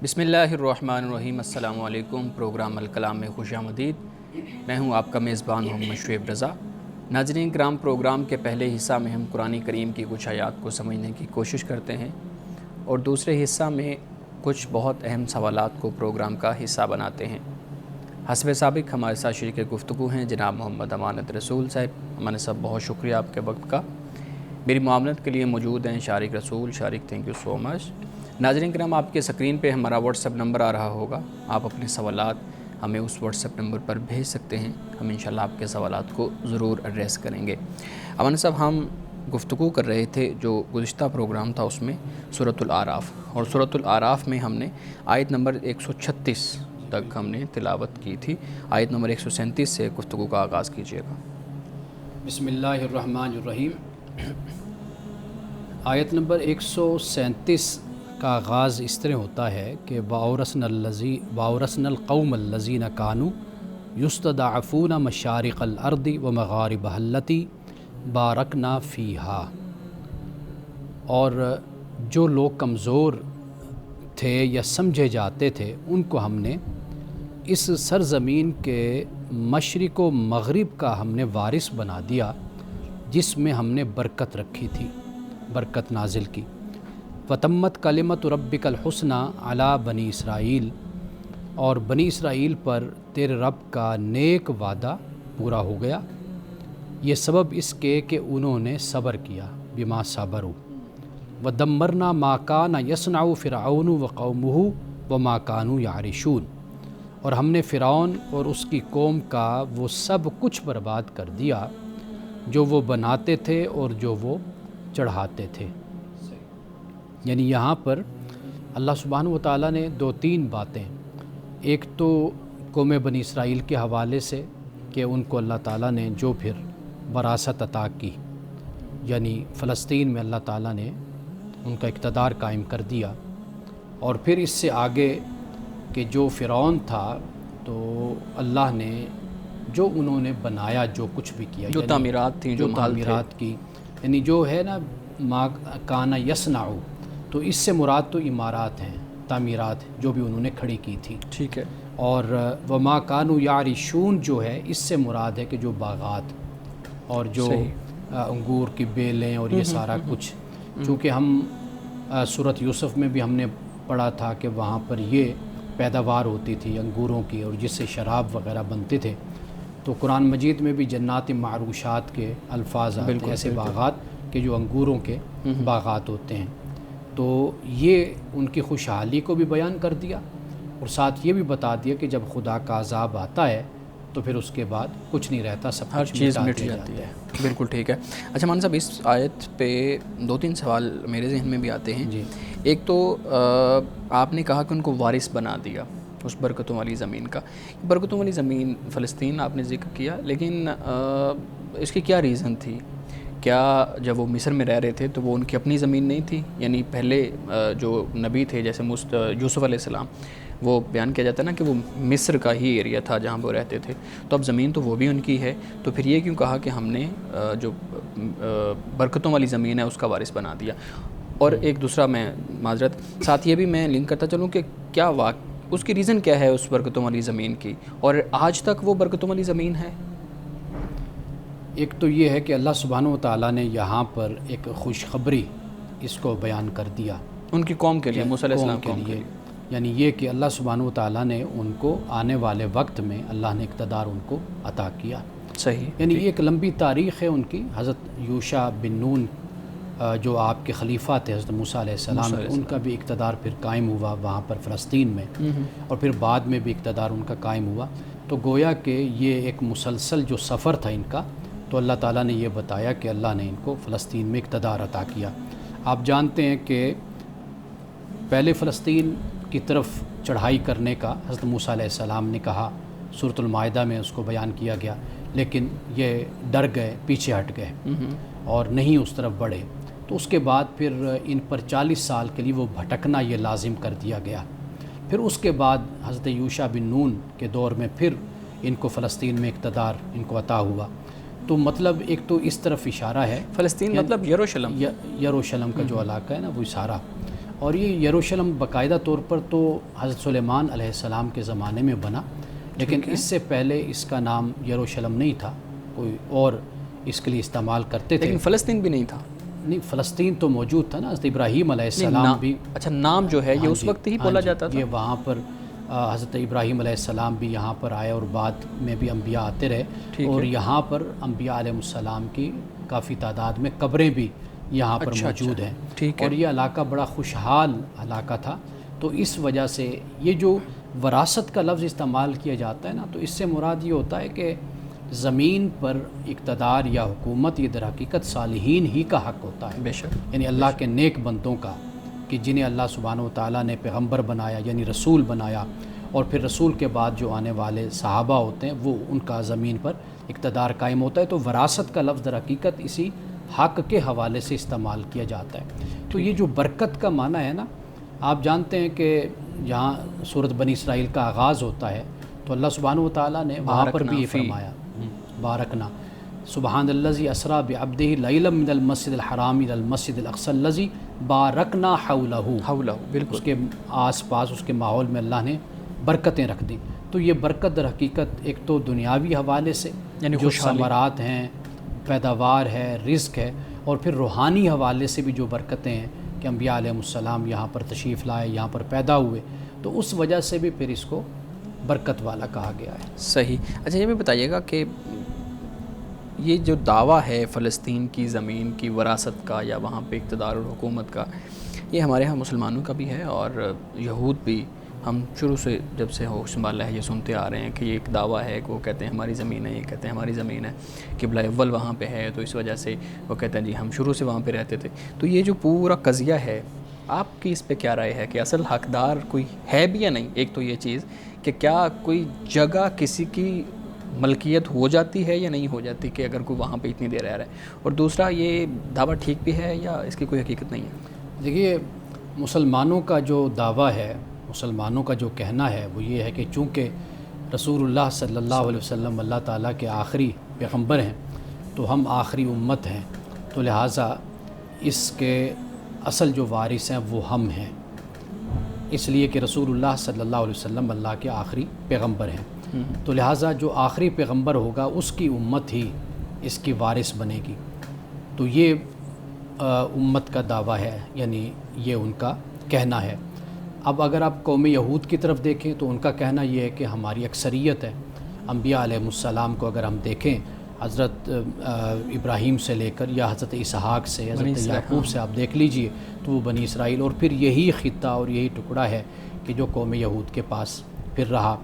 بسم اللہ الرحمن الرحیم۔ السلام علیکم۔ پروگرام الکلام میں خوش آمدید۔ میں ہوں آپ کا میزبان محمد شعیب رضا۔ ناظرین کرام، پروگرام کے پہلے حصہ میں ہم قرآن کریم کی کچھ آیات کو سمجھنے کی کوشش کرتے ہیں اور دوسرے حصہ میں کچھ بہت اہم سوالات کو پروگرام کا حصہ بناتے ہیں۔ حسب سابق ہمارے ساتھ شریک گفتگو ہیں جناب محمد امانت رسول صاحب۔ امانت صاحب، بہت شکریہ آپ کے وقت کا۔ میری معاونت کے لیے موجود ہیں شارق رسول۔ شارق، تھینک یو سو مچ۔ ناظرین کرام، آپ کے اسکرین پہ ہمارا واٹس ایپ نمبر آ رہا ہوگا، آپ اپنے سوالات ہمیں اس واٹس ایپ نمبر پر بھیج سکتے ہیں، ہم انشاءاللہ آپ کے سوالات کو ضرور ایڈریس کریں گے۔ امانت صاحب، ہم گفتگو کر رہے تھے، جو گزشتہ پروگرام تھا اس میں سورۃ الاعراف، اور سورۃ الاعراف میں ہم نے آیت نمبر 136 تک ہم نے تلاوت کی تھی۔ آیت نمبر 137 سے گفتگو کا آغاز کیجیے گا۔ بسم اللہ الرحمن الرحیم۔ آیت نمبر 137 کا آغاز اس طرح ہوتا ہے کہ وَأَوْرَثْنَا الْقَوْمَ الَّذِينَ كَانُوا يُسْتَضْعَفُونَ مَشَارِقَ الْأَرْضِ وَمَغَارِبَهَا الَّتِي بَارَكْنَا فِيهَا، اور جو لوگ کمزور تھے یا سمجھے جاتے تھے ان کو ہم نے اس سرزمین کے مشرق و مغرب کا ہم نے وارث بنا دیا، جس میں ہم نے برکت رکھی تھی، برکت نازل کی۔ وَتَمَّتْ كَلِمَةُ رَبِّكَ الْحُسْنَى عَلَى بنی اسرائیل، اور بنی اسرائیل پر تیرے رب کا نیک وعدہ پورا ہو گیا، یہ سبب اس کے کہ انہوں نے صبر کیا، بما صبروا۔ وَدَمَّرْنَا مَا كَانَ يَصْنَعُ فِرْعَوْنُ وَقَوْمُهُ وَمَا كَانُوا يَعْرِشُونَ، اور ہم نے فرعون اور اس کی قوم کا وہ سب کچھ برباد کر دیا جو وہ بناتے تھے اور جو وہ چڑھاتے تھے۔ یعنی یہاں پر اللہ سبحانہ و تعالیٰ نے دو تین باتیں، ایک تو قوم بنی اسرائیل کے حوالے سے کہ ان کو اللہ تعالیٰ نے جو پھر وراثت عطا کی، یعنی فلسطین میں اللہ تعالیٰ نے ان کا اقتدار قائم کر دیا، اور پھر اس سے آگے کہ جو فرعون تھا تو اللہ نے جو انہوں نے بنایا، جو کچھ بھی کیا، جو تعمیرات تھیں، جو تعمیرات کی، یعنی جو ہے نا ما کان یصنع، تو اس سے مراد تو عمارات ہیں، تعمیرات جو بھی انہوں نے کھڑی کی تھی، ٹھیک ہے۔ اور وما کانوا یعرشون جو ہے اس سے مراد ہے کہ جو باغات اور جو انگور کی بیلیں اور یہ سارا کچھ، چونکہ ہم سورۃ یوسف میں بھی ہم نے پڑھا تھا کہ وہاں پر یہ پیداوار ہوتی تھی انگوروں کی، اور جس سے شراب وغیرہ بنتے تھے، تو قرآن مجید میں بھی جنات معروشات کے الفاظ آتے ہیں، ایسے باغات کہ جو انگوروں کے باغات ہوتے ہیں۔ تو یہ ان کی خوشحالی کو بھی بیان کر دیا، اور ساتھ یہ بھی بتا دیا کہ جب خدا کا عذاب آتا ہے تو پھر اس کے بعد کچھ نہیں رہتا، سب ہر چیز مٹ جاتی ہے۔ بالکل ٹھیک ہے۔ اچھا مان صاحب، اس آیت پہ دو تین سوال میرے ذہن میں بھی آتے ہیں۔ جی، ایک تو آپ نے کہا کہ ان کو وارث بنا دیا اس برکتوں والی زمین کا۔ برکتوں والی زمین فلسطین آپ نے ذکر کیا، لیکن اس کی کیا ریزن تھی؟ کیا جب وہ مصر میں رہ رہے تھے تو وہ ان کی اپنی زمین نہیں تھی؟ یعنی پہلے جو نبی تھے جیسے یوسف علیہ السلام، وہ بیان کیا جاتا ہے نا کہ وہ مصر کا ہی ایریا تھا جہاں وہ رہتے تھے، تو اب زمین تو وہ بھی ان کی ہے، تو پھر یہ کیوں کہا کہ ہم نے جو برکتوں والی زمین ہے اس کا وارث بنا دیا؟ اور ایک دوسرا، میں معذرت ساتھ یہ بھی میں لنک کرتا چلوں کہ کیا اس کی ریزن کیا ہے اس برکتوں والی زمین کی، اور آج تک وہ برکتوں والی زمین ہے؟ ایک تو یہ ہے کہ اللہ سبحانہ و تعالیٰ نے یہاں پر ایک خوشخبری اس کو بیان کر دیا ان کی قوم کے لیے، موسیٰ علیہ السلام قوم کے لیے، یعنی یہ کہ اللہ سبحانہ و تعالیٰ نے ان کو آنے والے وقت میں اللہ نے اقتدار ان کو عطا کیا۔ صحیح، یعنی یہ ایک لمبی تاریخ ہے ان کی۔ حضرت یوشع بن نون جو آپ کے خلیفہ تھے حضرت موسیٰ علیہ السلام، ان کا بھی اقتدار پھر قائم ہوا وہاں پر فلسطین میں، اور پھر بعد میں بھی اقتدار ان کا قائم ہوا۔ تو گویا کہ یہ ایک مسلسل جو سفر تھا ان کا، تو اللہ تعالیٰ نے یہ بتایا کہ اللہ نے ان کو فلسطین میں اقتدار عطا کیا۔ آپ جانتے ہیں کہ پہلے فلسطین کی طرف چڑھائی کرنے کا حضرت موسیٰ علیہ السلام نے کہا، سورۃ المائدہ میں اس کو بیان کیا گیا، لیکن یہ ڈر گئے، پیچھے ہٹ گئے اور نہیں اس طرف بڑھے۔ تو اس کے بعد پھر ان پر 40 سال کے لیے وہ بھٹکنا یہ لازم کر دیا گیا۔ پھر اس کے بعد حضرت یوشع بن نون کے دور میں پھر ان کو فلسطین میں اقتدار ان کو عطا ہوا۔ تو مطلب ایک تو اس طرف اشارہ ہے، فلسطین مطلب یروشلم، یروشلم کا جو علاقہ ہے نا وہ سارا، اور یہ یروشلم باقاعدہ طور پر تو حضرت سلیمان علیہ السلام کے زمانے میں بنا، لیکن اس سے پہلے اس کا نام یروشلم نہیں تھا، کوئی اور اس کے لیے استعمال کرتے تھے۔ لیکن فلسطین بھی نہیں تھا؟ نہیں، فلسطین تو موجود تھا نا، حضرت ابراہیم علیہ السلام بھی۔ اچھا، نام جو ہے یہ اس وقت ہی بولا جاتا تھا؟ یہ وہاں پر حضرت ابراہیم علیہ السلام بھی یہاں پر آئے اور بعد میں بھی انبیاء آتے رہے، اور یہاں پر انبیاء علیہ السلام کی کافی تعداد میں قبریں بھی یہاں پر موجود ہیں، اور یہ علاقہ بڑا خوشحال علاقہ تھا۔ تو اس وجہ سے یہ جو وراثت کا لفظ استعمال کیا جاتا ہے نا، تو اس سے مراد یہ ہوتا ہے کہ زمین پر اقتدار یا حکومت یہ در حقیقت صالحین ہی کا حق ہوتا ہے، بے شک، یعنی اللہ کے نیک بندوں کا، کہ جنہیں اللہ سبحانہ و تعالیٰ نے پیغمبر بنایا یعنی رسول بنایا، اور پھر رسول کے بعد جو آنے والے صحابہ ہوتے ہیں وہ ان کا زمین پر اقتدار قائم ہوتا ہے۔ تو وراثت کا لفظ در حقیقت اسی حق کے حوالے سے استعمال کیا جاتا ہے۔ تو یہ جو برکت کا معنی ہے نا، آپ جانتے ہیں کہ جہاں سورۃ بنی اسرائیل کا آغاز ہوتا ہے تو اللہ سبحانہ و تعالیٰ نے وہاں پر بھی یہ فرمایا، بارکنا سبحان الذی اسریٰ بعبدہ لیلا من المسجد الحرام الی المسجد الاقصی الذی بارکنا حولہ، بالکل اس کے آس پاس اس کے ماحول میں اللہ نے برکتیں رکھ دیں۔ تو یہ برکت در حقیقت ایک تو دنیاوی حوالے سے یعنی جو ثمرات ہیں، پیداوار ہے، رزق ہے، اور پھر روحانی حوالے سے بھی جو برکتیں ہیں کہ انبیاء علیہ السلام یہاں پر تشریف لائے، یہاں پر پیدا ہوئے، تو اس وجہ سے بھی پھر اس کو برکت والا کہا گیا ہے۔ صحیح۔ اچھا، یہ بھی بتائیے گا کہ یہ جو دعویٰ ہے فلسطین کی زمین کی وراثت کا یا وہاں پہ اقتدار اور حکومت کا، یہ ہمارے ہاں مسلمانوں کا بھی ہے، اور یہود بھی، ہم شروع سے جب سے ہوش سنبھالا ہے یہ سنتے آ رہے ہیں کہ یہ ایک دعویٰ ہے کہ وہ کہتے ہیں ہماری زمین ہے، یہ کہتے ہیں ہماری زمین ہے، قبلہ اول وہاں پہ ہے، تو اس وجہ سے وہ کہتے ہیں جی ہم شروع سے وہاں پہ رہتے تھے۔ تو یہ جو پورا قضیہ ہے، آپ کی اس پہ کیا رائے ہے کہ اصل حقدار کوئی ہے بھی یا نہیں؟ ایک تو یہ چیز کہ کیا کوئی جگہ کسی کی ملکیت ہو جاتی ہے یا نہیں ہو جاتی کہ اگر کوئی وہاں پہ اتنی دیر رہ رہا ہے، اور دوسرا یہ دعویٰ ٹھیک بھی ہے یا اس کی کوئی حقیقت نہیں ہے؟ دیکھیے، مسلمانوں کا جو دعویٰ ہے، مسلمانوں کا جو کہنا ہے وہ یہ ہے کہ چونکہ رسول اللہ صلی اللہ علیہ وسلم اللہ تعالیٰ کے آخری پیغمبر ہیں تو ہم آخری امت ہیں، تو لہٰذا اس کے اصل جو وارث ہیں وہ ہم ہیں، اس لیے کہ رسول اللہ صلی اللہ علیہ وسلم اللہ کے آخری پیغمبر ہیں، تو لہٰذا جو آخری پیغمبر ہوگا اس کی امت ہی اس کی وارث بنے گی۔ تو یہ امت کا دعویٰ ہے، یعنی یہ ان کا کہنا ہے۔ اب اگر آپ قوم یہود کی طرف دیکھیں تو ان کا کہنا یہ ہے کہ ہماری اکثریت ہے، انبیاء علیہ السلام کو اگر ہم دیکھیں، حضرت ابراہیم سے لے کر یا حضرت اسحاق سے، حضرت یعقوب سے آپ دیکھ لیجئے، تو وہ بنی اسرائیل، اور پھر یہی خطہ اور یہی ٹکڑا ہے کہ جو قوم یہود کے پاس پھر رہا،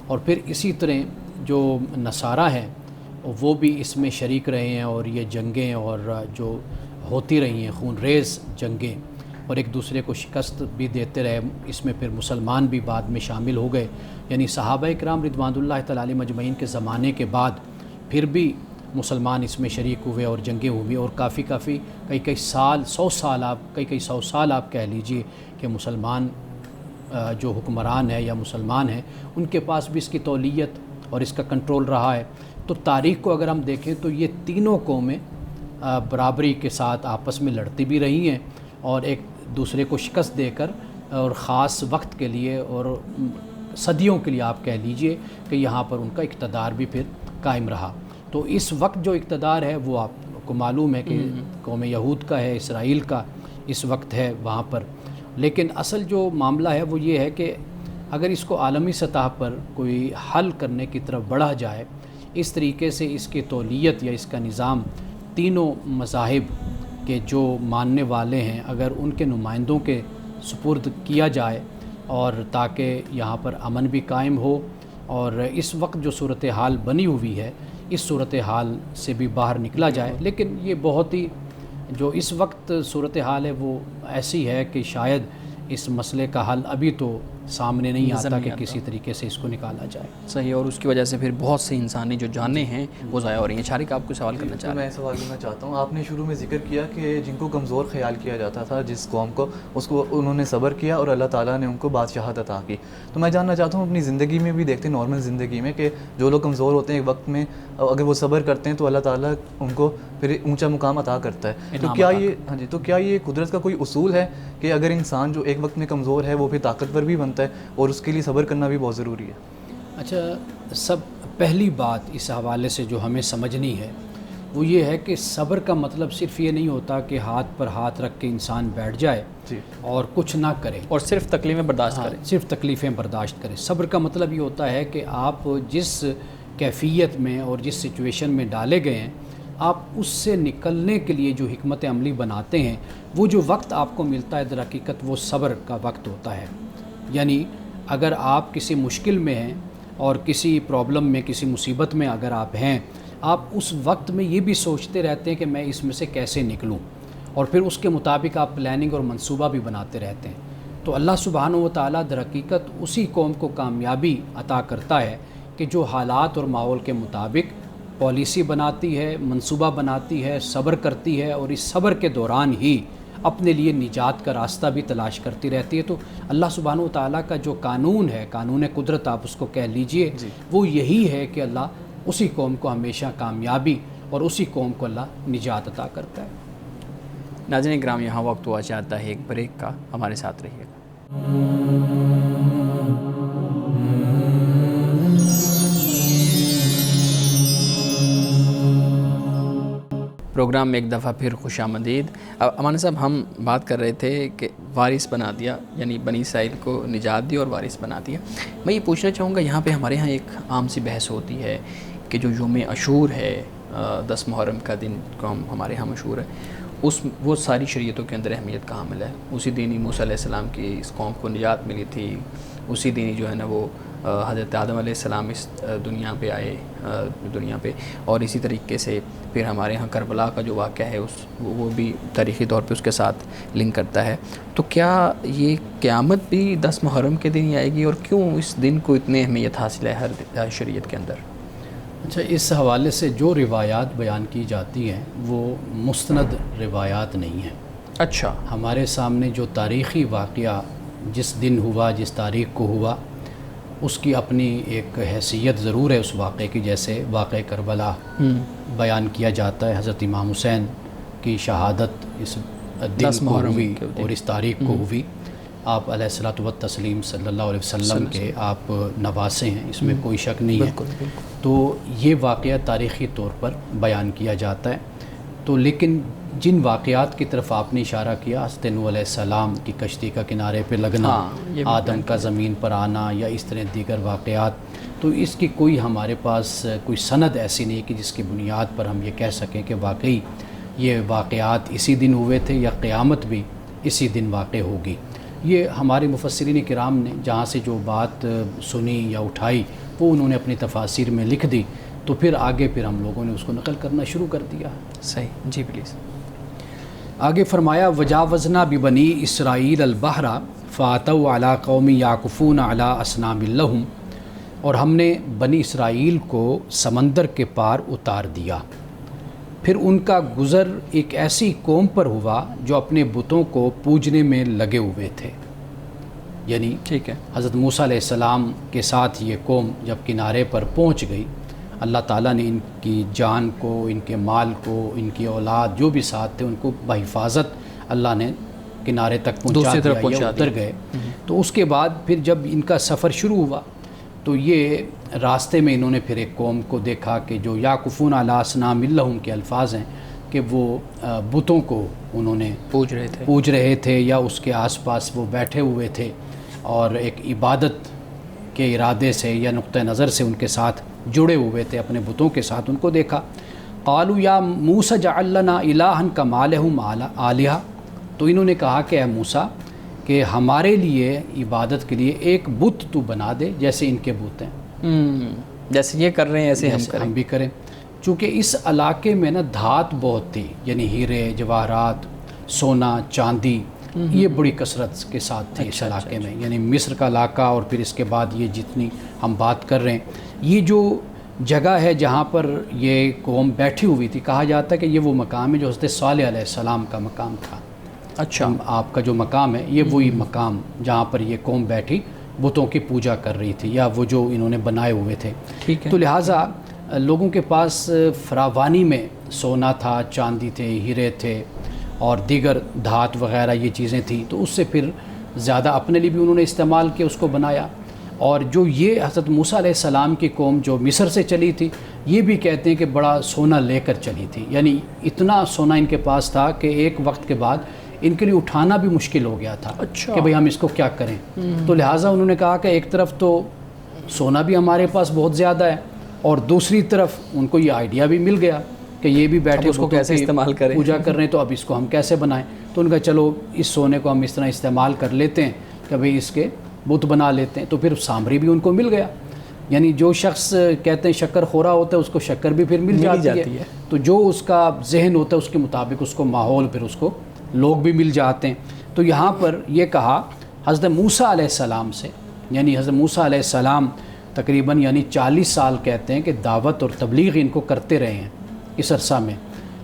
اور پھر اسی طرح جو نصارہ ہیں وہ بھی اس میں شریک رہے ہیں، اور یہ جنگیں اور جو ہوتی رہی ہیں خون ریز جنگیں، اور ایک دوسرے کو شکست بھی دیتے رہے، اس میں پھر مسلمان بھی بعد میں شامل ہو گئے، یعنی صحابہ کرام رضوان اللہ تعالیٰ علیہم اجمعین کے زمانے کے بعد پھر بھی مسلمان اس میں شریک ہوئے اور جنگیں ہوئی، اور کئی سال، 100 سال آپ کئی 100 سال آپ کہہ لیجئے کہ مسلمان جو حکمران ہے یا مسلمان ہیں ان کے پاس بھی اس کی تولیت اور اس کا کنٹرول رہا ہے۔ تو تاریخ کو اگر ہم دیکھیں تو یہ تینوں قومیں برابری کے ساتھ آپس میں لڑتی بھی رہی ہیں، اور ایک دوسرے کو شکست دے کر، اور خاص وقت کے لیے اور صدیوں کے لیے آپ کہہ لیجئے کہ یہاں پر ان کا اقتدار بھی پھر قائم رہا۔ تو اس وقت جو اقتدار ہے وہ آپ کو معلوم ہے کہ قوم یہود کا ہے، اسرائیل کا اس وقت ہے وہاں پر، لیکن اصل جو معاملہ ہے وہ یہ ہے کہ اگر اس کو عالمی سطح پر کوئی حل کرنے کی طرف بڑھا جائے، اس طریقے سے اس کی تولیت یا اس کا نظام تینوں مذاہب کے جو ماننے والے ہیں اگر ان کے نمائندوں کے سپرد کیا جائے، اور تاکہ یہاں پر امن بھی قائم ہو، اور اس وقت جو صورتحال بنی ہوئی ہے اس صورتحال سے بھی باہر نکلا جائے۔ لیکن یہ بہت ہی جو اس وقت صورتحال ہے وہ ایسی ہے کہ شاید اس مسئلے کا حل ابھی تو سامنے نہیں نظر آتا نہیں کہ آتا۔ کسی طریقے سے اس کو نکالا جائے۔ صحیح، اور اس کی وجہ سے پھر بہت سے انسانی جو جانیں ہیں وہ ضائع ہو رہی ہیں۔ شارق آپ کو سوال کرنا چاہ تو رہے میں سوال کرنا چاہتا ہوں، آپ نے شروع میں ذکر کیا کہ جن کو کمزور خیال کیا جاتا تھا جس قوم کو، اس کو انہوں نے صبر کیا اور اللہ تعالیٰ نے ان کو بادشاہت عطا کی۔ تو میں جاننا چاہتا ہوں اپنی زندگی میں بھی دیکھتے ہیں، نارمل زندگی میں، کہ جو لوگ کمزور ہوتے ہیں ایک وقت میں اگر وہ صبر کرتے ہیں تو اللہ تعالیٰ ان کو پھر اونچا مقام عطا کرتا ہے۔ تو کیا یہ تو کیا یہ قدرت کا کوئی اصول ہے کہ اگر انسان جو ایک وقت میں کمزور ہے وہ پھر طاقتور بھی بنتا ہے اور اس کے لیے صبر کرنا بھی بہت ضروری ہے؟ اچھا، پہلی بات اس حوالے سے جو ہمیں سمجھنی ہے وہ یہ ہے کہ صبر کا مطلب صرف یہ نہیں ہوتا کہ ہاتھ پر ہاتھ رکھ کے انسان بیٹھ جائے اور کچھ نہ کرے اور صرف تکلیفیں برداشت کریں۔ صرف تکلیفیں برداشت کرے۔ صبر کا مطلب یہ ہوتا ہے کہ آپ جس کیفیت میں اور جس سچویشن میں ڈالے گئے ہیں، آپ اس سے نکلنے کے لیے جو حکمت عملی بناتے ہیں، وہ جو وقت آپ کو ملتا ہے در حقیقت وہ صبر کا وقت ہوتا ہے۔ یعنی اگر آپ کسی مشکل میں ہیں اور کسی پرابلم میں، کسی مصیبت میں اگر آپ ہیں، آپ اس وقت میں یہ بھی سوچتے رہتے ہیں کہ میں اس میں سے کیسے نکلوں، اور پھر اس کے مطابق آپ پلاننگ اور منصوبہ بھی بناتے رہتے ہیں۔ تو اللہ سبحانہ و تعالیٰ در حقیقت اسی قوم کو کامیابی عطا کرتا ہے کہ جو حالات اور ماحول کے مطابق پالیسی بناتی ہے، منصوبہ بناتی ہے، صبر کرتی ہے، اور اس صبر کے دوران ہی اپنے لیے نجات کا راستہ بھی تلاش کرتی رہتی ہے۔ تو اللہ سبحانہ و تعالیٰ کا جو قانون ہے، قانون قدرت آپ اس کو کہہ لیجئے، وہ یہی ہے کہ اللہ اسی قوم کو ہمیشہ کامیابی اور اسی قوم کو اللہ نجات عطا کرتا ہے۔ ناظرین کرام، یہاں وقت ہوا چاہتا ہے ایک بریک کا، ہمارے ساتھ رہیے گا۔ پروگرام میں ایک دفعہ پھر خوش آمدید۔ اب امان صاحب، ہم بات کر رہے تھے کہ وارث بنا دیا، یعنی بنی اسرائیل کو نجات دی اور وارث بنا دیا۔ میں یہ پوچھنا چاہوں گا، یہاں پہ ہمارے ہاں ایک عام سی بحث ہوتی ہے کہ جو یوم عاشور ہے، 10 محرم کا دن کو ہمارے ہاں مشہور ہے، وہ ساری شریعتوں کے اندر اہمیت کا حامل ہے۔ اسی دن ہی موسیٰ علیہ السلام کی اس قوم کو نجات ملی تھی، اسی دن ہی جو ہے نا وہ حضرت آدم علیہ السلام اس دنیا پہ آئے دنیا پہ، اور اسی طریقے سے پھر ہمارے ہاں کربلا کا جو واقعہ ہے وہ بھی تاریخی طور پہ اس کے ساتھ لنک کرتا ہے۔ تو کیا یہ قیامت بھی 10 محرم کے دن ہی آئے گی، اور کیوں اس دن کو اتنی اہمیت حاصل ہے ہر شریعت کے اندر؟ اچھا، اس حوالے سے جو روایات بیان کی جاتی ہیں وہ مستند روایات نہیں ہیں۔ اچھا، ہمارے سامنے جو تاریخی واقعہ جس دن ہوا، جس تاریخ کو ہوا، اس کی اپنی ایک حیثیت ضرور ہے اس واقعے کی۔ جیسے واقعہ کربلا بیان کیا جاتا ہے، حضرت امام حسین کی شہادت اس دن کو ہوئی اور اس تاریخ کو ہوئی۔ آپ علیہ الصلوۃ والتسلیم صلی اللہ علیہ وسلم کے آپ نواسے ہیں، اس میں کوئی شک نہیں ہے۔ تو یہ واقعہ تاریخی طور پر بیان کیا جاتا ہے۔ تو لیکن جن واقعات کی طرف آپ نے اشارہ کیا، حضرت نوح علیہ السلام کی کشتی کا کنارے پہ لگنا، آدم کا زمین پر آنا، یا اس طرح دیگر واقعات، تو اس کی کوئی ہمارے پاس کوئی سند ایسی نہیں کہ جس کی بنیاد پر ہم یہ کہہ سکیں کہ واقعی یہ واقعات اسی دن ہوئے تھے یا قیامت بھی اسی دن واقع ہوگی۔ یہ ہمارے مفسرین کرام نے جہاں سے جو بات سنی یا اٹھائی وہ انہوں نے اپنی تفاسیر میں لکھ دی، تو پھر آگے پھر ہم لوگوں نے اس کو نقل کرنا شروع کر دیا۔ صحیح، جی پلیز۔ آگے فرمایا، وجاوزنا ببنی اسرائیل البحر فاتوا علی قوم یعکفون علی اصنام لہم، اور ہم نے بنی اسرائیل کو سمندر کے پار اتار دیا، پھر ان کا گزر ایک ایسی قوم پر ہوا جو اپنے بتوں کو پوجنے میں لگے ہوئے تھے۔ یعنی ٹھیک ہے، حضرت موسیٰ علیہ السلام کے ساتھ یہ قوم جب کنارے پر پہنچ گئی، اللہ تعالیٰ نے ان کی جان کو، ان کے مال کو، ان کی اولاد جو بھی ساتھ تھے ان کو بحفاظت اللہ نے کنارے تک پہنچا دیا، یہ اتر گئے۔ تو اس کے بعد پھر جب ان کا سفر شروع ہوا تو یہ راستے میں انہوں نے پھر ایک قوم کو دیکھا کہ جو یعکفون علی اصنام لہم کے الفاظ ہیں کہ وہ بتوں کو انہوں نے پوج رہے تھے یا اس کے آس پاس وہ بیٹھے ہوئے تھے، اور ایک عبادت کے ارادے سے یا نقطہ نظر سے ان کے ساتھ جڑے ہوئے تھے اپنے بتوں کے ساتھ۔ ان کو دیکھا، قالوا یا موسیٰ جعل لنا الہا کما لہم آلہہ، تو انہوں نے کہا کہ اے موسیٰ کہ ہمارے لیے عبادت کے لیے ایک بت تو بنا دے جیسے ان کے بت ہیں، جیسے یہ کر رہے ہیں ایسے ہم بھی کریں۔ چونکہ اس علاقے میں نا دھات بہت تھی، یعنی ہیرے، جواہرات، سونا، چاندی، یہ بڑی کثرت کے ساتھ تھے اس علاقے میں، یعنی مصر کا علاقہ اور پھر اس کے بعد یہ جتنی ہم بات کر رہے ہیں، یہ جو جگہ ہے جہاں پر یہ قوم بیٹھی ہوئی تھی، کہا جاتا ہے کہ یہ وہ مقام ہے جو حضرت صالح علیہ السلام کا مقام تھا۔ اچھا، آپ کا جو مقام ہے یہ وہی مقام جہاں پر یہ قوم بیٹھی بتوں کی پوجا کر رہی تھی، یا وہ جو انہوں نے بنائے ہوئے تھے۔ ٹھیک ہے، تو لہٰذا لوگوں کے پاس فراوانی میں سونا تھا، چاندی تھے، ہیرے تھے اور دیگر دھات وغیرہ یہ چیزیں تھیں، تو اس سے پھر زیادہ اپنے لیے بھی انہوں نے استعمال کیا، اس کو بنایا۔ اور جو یہ حضرت موسیٰ علیہ السلام کی قوم جو مصر سے چلی تھی، یہ بھی کہتے ہیں کہ بڑا سونا لے کر چلی تھی، یعنی اتنا سونا ان کے پاس تھا کہ ایک وقت کے بعد ان کے لیے اٹھانا بھی مشکل ہو گیا تھا کہ بھئی ہم اس کو کیا کریں۔ تو لہٰذا انہوں نے کہا کہ ایک طرف تو سونا بھی ہمارے پاس بہت زیادہ ہے، اور دوسری طرف ان کو یہ آئیڈیا بھی مل گیا کہ یہ بھی بیٹھے اس کو کیسے استعمال کریں، پوجا کر رہے ہیں، تو اب اس کو ہم کیسے بنائیں۔ تو ان کا چلو اس سونے کو ہم اس طرح استعمال کر لیتے ہیں کہ بھئی اس کے بت بنا لیتے ہیں۔ تو پھر سامری بھی ان کو مل گیا، یعنی جو شخص کہتے ہیں شکر خورا ہوتا ہے اس کو شکر بھی پھر مل جاتی ہے، تو جو اس کا ذہن ہوتا ہے اس کے مطابق اس کو ماحول، پھر اس کو لوگ بھی مل جاتے ہیں۔ تو یہاں پر یہ کہا حضرت موسیٰ علیہ السلام سے، یعنی حضرت موسیٰ علیہ السلام تقریباً یعنی 40 سال کہتے ہیں کہ دعوت اور تبلیغ ان کو کرتے رہے ہیں اس عرصہ میں،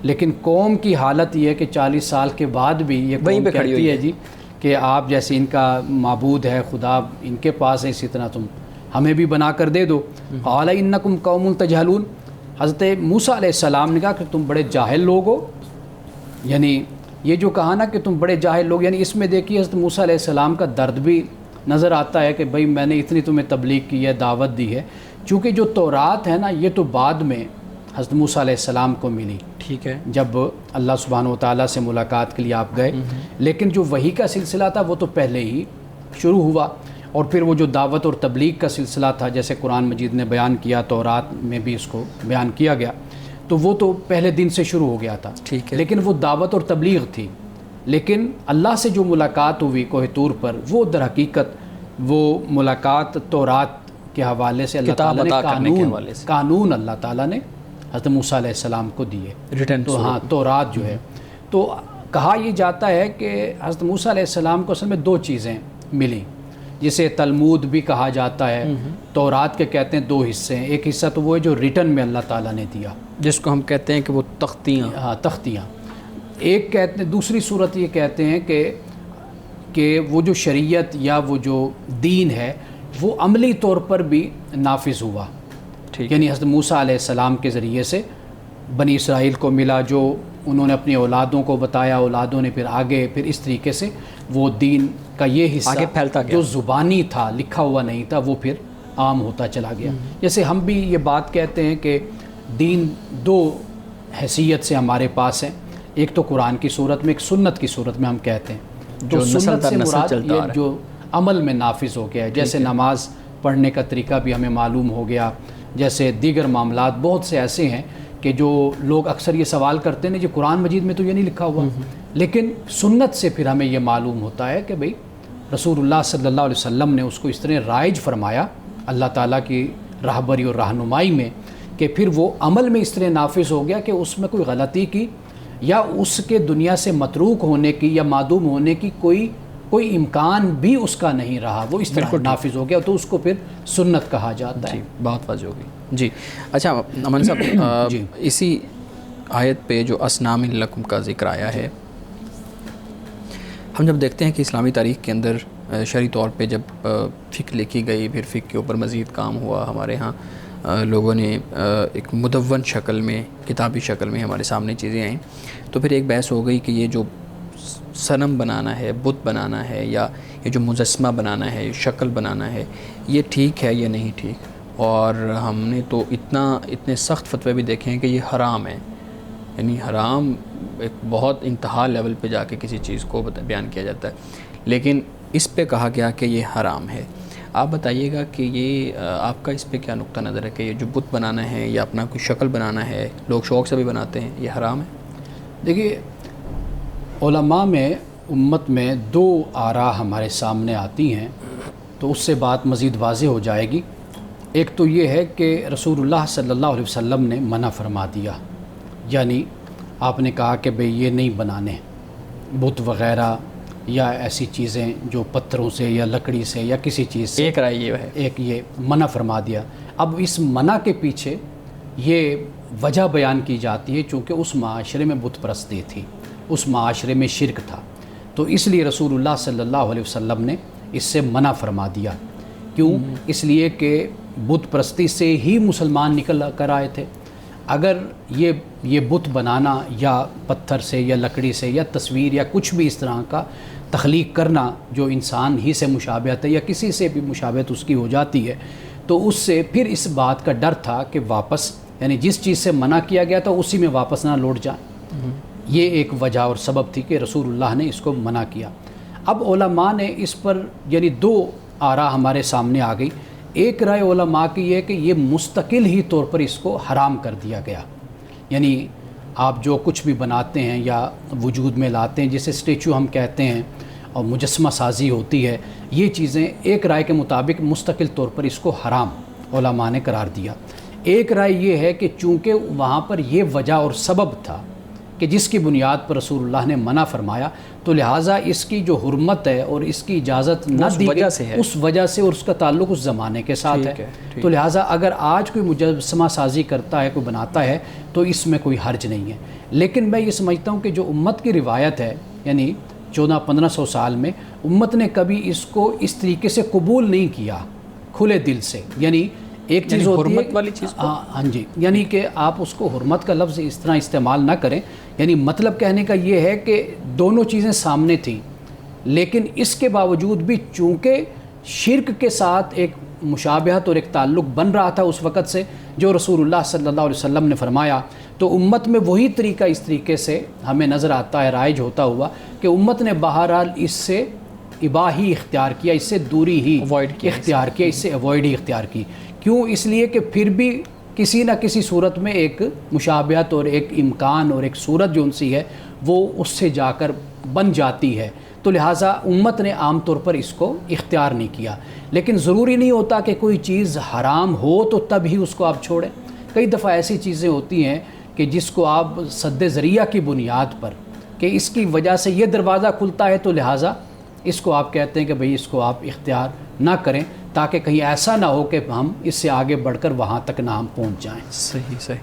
لیکن قوم کی حالت یہ ہے کہ 40 سال کے بعد بھی یہ قوم کہتی ہے جی کہ آپ جیسے ان کا معبود ہے خدا ان کے پاس ہے، اسی طرح تم ہمیں بھی بنا کر دے دو۔ قال انکم قوم تجہلون، حضرت موسیٰ علیہ السلام نے کہا کہ تم بڑے جاہل لوگ ہو، یعنی یہ جو کہا نا کہ تم بڑے جاہل لوگ، یعنی اس میں دیکھیے حضرت موسیٰ علیہ السلام کا درد بھی نظر آتا ہے کہ بھئی میں نے اتنی تمہیں تبلیغ کی ہے، دعوت دی ہے، چونکہ جو تورات ہے نا یہ تو بعد میں حضرت موسیٰ علیہ السلام کو ملی، ٹھیک ہے، جب اللہ سبحانہ و تعالیٰ سے ملاقات کے لیے آپ گئے، لیکن جو وحی کا سلسلہ تھا وہ تو پہلے ہی شروع ہوا، اور پھر وہ جو دعوت اور تبلیغ کا سلسلہ تھا جیسے قرآن مجید نے بیان کیا، تورات میں بھی اس کو بیان کیا گیا، تو وہ تو پہلے دن سے شروع ہو گیا تھا، ٹھیک ہے، لیکن وہ دعوت اور تبلیغ تھی۔ لیکن اللہ سے جو ملاقات ہوئی کوہ طور پر، وہ در حقیقت وہ ملاقات تورات کے حوالے سے اللہ تعالیٰ نے قانون اللہ تعالیٰ نے حضرت موسیٰ علیہ السلام کو دیے، ریٹن تو ہاں تورات جو ہے، تو کہا یہ جاتا ہے کہ حضرت موسیٰ علیہ السلام کو اصل میں 2 چیزیں ملیں، جسے تلمود بھی کہا جاتا ہے۔ تورات کے کہتے ہیں 2 حصے ہیں، ایک حصہ تو وہ ہے جو ریٹن میں اللہ تعالیٰ نے دیا، جس کو ہم کہتے ہیں کہ وہ تختیاں، ہاں تختیاں۔ ایک کہتے ہیں، دوسری صورت یہ کہتے ہیں کہ وہ جو شریعت یا وہ جو دین ہے وہ عملی طور پر بھی نافذ ہوا، یعنی حضرت موسیٰ علیہ السلام کے ذریعے سے بنی اسرائیل کو ملا، جو انہوں نے اپنی اولادوں کو بتایا، اولادوں نے پھر آگے، پھر اس طریقے سے وہ دین کا یہ حصہ آگے پھیلتا گیا، جو زبانی تھا، لکھا ہوا نہیں تھا، وہ پھر عام ہوتا چلا گیا۔ جیسے ہم بھی یہ بات کہتے ہیں کہ دین 2 حیثیت سے ہمارے پاس ہے، ایک تو قرآن کی صورت میں، ایک سنت کی صورت میں ہم کہتے ہیں، جو سنت سے مراد یہ جو عمل میں نافذ ہو گیا ہے، جیسے نماز پڑھنے کا طریقہ بھی ہمیں معلوم ہو گیا، جیسے دیگر معاملات بہت سے ایسے ہیں کہ جو لوگ اکثر یہ سوال کرتے ہیں کہ قرآن مجید میں تو یہ نہیں لکھا ہوا، لیکن سنت سے پھر ہمیں یہ معلوم ہوتا ہے کہ بھئی رسول اللہ صلی اللہ علیہ وسلم نے اس کو اس طرح رائج فرمایا اللہ تعالیٰ کی راہبری اور رہنمائی میں کہ پھر وہ عمل میں اس طرح نافذ ہو گیا کہ اس میں کوئی غلطی کی یا اس کے دنیا سے متروک ہونے کی یا معدوم ہونے کی کوئی امکان بھی اس کا نہیں رہا، وہ اس طرح نافذ ہو گیا، تو اس کو پھر سنت کہا جاتا ہے۔ بات واضح ہوگی جی۔ اچھا امن صاحب، اسی آیت پہ جو اصنام لکم کا ذکر آیا ہے، ہم جب دیکھتے ہیں کہ اسلامی تاریخ کے اندر شرعی طور پہ جب فقہ لکھی گئی، پھر فقہ کے اوپر مزید کام ہوا، ہمارے ہاں لوگوں نے ایک مدون شکل میں، کتابی شکل میں ہمارے سامنے چیزیں آئیں، تو پھر ایک بحث ہو گئی کہ یہ جو صنم بنانا ہے، بت بنانا ہے، یا یہ جو مجسمہ بنانا ہے، شکل بنانا ہے، یہ ٹھیک ہے یا نہیں ٹھیک۔ اور ہم نے تو اتنے سخت فتوے بھی دیکھے ہیں کہ یہ حرام ہے، یعنی حرام ایک بہت انتہا لیول پہ جا کے کسی چیز کو بیان کیا جاتا ہے، لیکن اس پہ کہا گیا کہ یہ حرام ہے۔ آپ بتائیے گا کہ یہ آپ کا اس پہ کیا نقطہ نظر ہے کہ یہ جو بت بنانا ہے یا اپنا کوئی شکل بنانا ہے، لوگ شوق سے بھی بناتے ہیں، یہ حرام ہے؟ دیکھیے علماء میں، امت میں 2 آراء ہمارے سامنے آتی ہیں، تو اس سے بات مزید واضح ہو جائے گی۔ ایک تو یہ ہے کہ رسول اللہ صلی اللہ علیہ وسلم نے منع فرما دیا، یعنی آپ نے کہا کہ بھئی یہ نہیں بنانے بت وغیرہ، یا ایسی چیزیں جو پتھروں سے یا لکڑی سے یا کسی چیز سے، ایک رائے یہ ہے. ایک یہ منع فرما دیا. اب اس منع کے پیچھے یہ وجہ بیان کی جاتی ہے چونکہ اس معاشرے میں بت پرستی تھی، اس معاشرے میں شرک تھا، تو اس لیے رسول اللہ صلی اللہ علیہ وسلم نے اس سے منع فرما دیا. کیوں؟ اس لیے کہ بت پرستی سے ہی مسلمان نکل کر آئے تھے. اگر یہ بت بنانا یا پتھر سے یا لکڑی سے یا تصویر یا کچھ بھی اس طرح کا تخلیق کرنا جو انسان ہی سے مشابہت ہے یا کسی سے بھی مشابہت اس کی ہو جاتی ہے، تو اس سے پھر اس بات کا ڈر تھا کہ واپس یعنی جس چیز سے منع کیا گیا تھا اسی میں واپس نہ لوٹ جائیں. یہ ایک وجہ اور سبب تھی کہ رسول اللہ نے اس کو منع کیا. اب علماء نے اس پر یعنی دو آراء ہمارے سامنے آ گئی. ایک رائے علماء کی یہ کہ یہ مستقل ہی طور پر اس کو حرام کر دیا گیا، یعنی آپ جو کچھ بھی بناتے ہیں یا وجود میں لاتے ہیں جسے اسٹیچو ہم کہتے ہیں اور مجسمہ سازی ہوتی ہے، یہ چیزیں ایک رائے کے مطابق مستقل طور پر اس کو حرام علماء نے قرار دیا. ایک رائے یہ ہے کہ چونکہ وہاں پر یہ وجہ اور سبب تھا کہ جس کی بنیاد پر رسول اللہ نے منع فرمایا، تو لہٰذا اس کی جو حرمت ہے اور اس کی اجازت نہ دی گئی اس وجہ سے اور اس کا تعلق اس زمانے کے ساتھ ہے. تو لہٰذا اگر آج کوئی مجسمہ سازی کرتا ہے، کوئی بناتا ہے، تو اس میں کوئی حرج نہیں ہے. لیکن میں یہ سمجھتا ہوں کہ جو امت کی روایت ہے یعنی 1400-1500 سال میں امت نے کبھی اس کو اس طریقے سے قبول نہیں کیا کھلے دل سے. یعنی ایک چیز ہوتی ہے حرمت والی چیز، ہاں جی، یعنی کہ آپ اس کو حرمت کا لفظ اس طرح استعمال نہ کریں. یعنی مطلب کہنے کا یہ ہے کہ دونوں چیزیں سامنے تھیں، لیکن اس کے باوجود بھی چونکہ شرک کے ساتھ ایک مشابہت اور ایک تعلق بن رہا تھا اس وقت سے جو رسول اللہ صلی اللہ علیہ وسلم نے فرمایا، تو امت میں وہی طریقہ اس طریقے سے ہمیں نظر آتا ہے رائج ہوتا ہوا کہ امت نے بہرحال اس سے اباہی اختیار کیا، اس سے دوری ہی اختیار کیا، اس سے ایوائڈ ہی اختیار کی. کیوں؟ اس لیے کہ پھر بھی کسی نہ کسی صورت میں ایک مشابہت اور ایک امکان اور ایک صورت جو ان سی ہے وہ اس سے جا کر بن جاتی ہے. تو لہٰذا امت نے عام طور پر اس کو اختیار نہیں کیا. لیکن ضروری نہیں ہوتا کہ کوئی چیز حرام ہو تو تب ہی اس کو آپ چھوڑیں. کئی دفعہ ایسی چیزیں ہوتی ہیں کہ جس کو آپ سد ذریعہ کی بنیاد پر کہ اس کی وجہ سے یہ دروازہ کھلتا ہے تو لہٰذا اس کو آپ کہتے ہیں کہ بھئی اس کو آپ اختیار نہ کریں تاکہ کہیں ایسا نہ ہو کہ ہم اس سے آگے بڑھ کر وہاں تک نہ ہم پہنچ جائیں. صحیح.